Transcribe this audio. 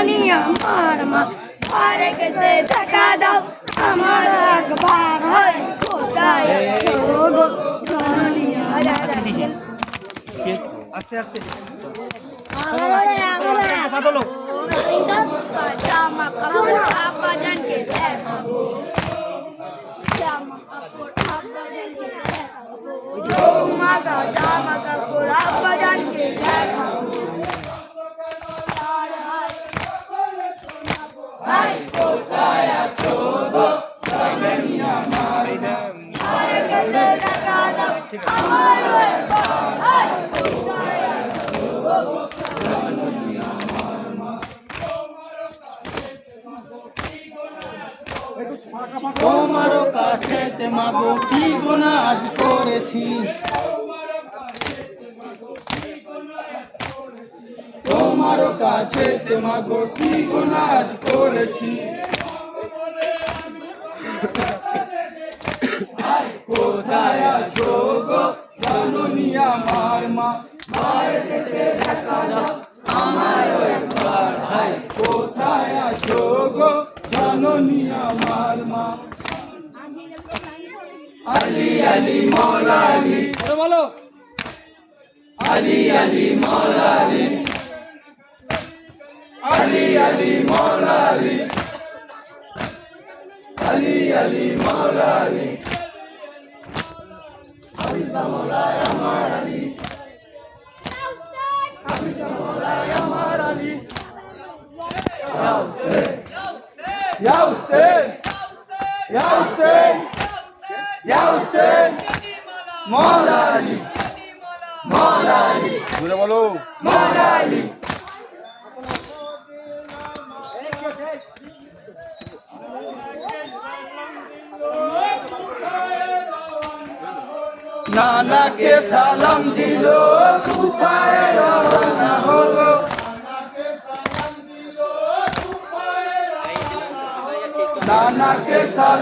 জননী আমার মা আরে কেসে টাকা দাও আমার একবার হয় কোথায় আছো গো জননী আস্তে আস্তে জামা কাপড় আব্বাজানকে দেখাবো জামা কাপড় আব্বাজানকে দেখাবো মাগা জামা কাপড় আব্বাজানকে দেখাবো ভাই কোথায় আছো গো জননী আমার আরে কেসে টাকা দাও আমার একবার হয় কোথায় আছো গো জননী তোমারও কাছে মাগো কি গুনাহ আজ করেছি তোমারও কাছে মাগো কি গুনাহ আজ করেছি কোথায় আছো গো জননী আমার মা মায়ের শেষে দেখা দাও আমারও একবার হায় কোথায় আছো গো জননী আমার মা আলী আলী মৌলা আলী বলো আলী আলী মৌলা আলী আলী আলী মৌলা আলী আলী আলী মৌলা আলী আমি মৌলায় আমার আলী আমি মৌলায় আমার আলী ইয়া হুসেন ইয়া হুসেন ইয়া হুসেন ইয়া হুসেন মৌলা আলী মৌলা আলী জোরে বলো মৌলা আলী नाना के सालाम दिलो कुफाए रवाना होलो नाना के सालाम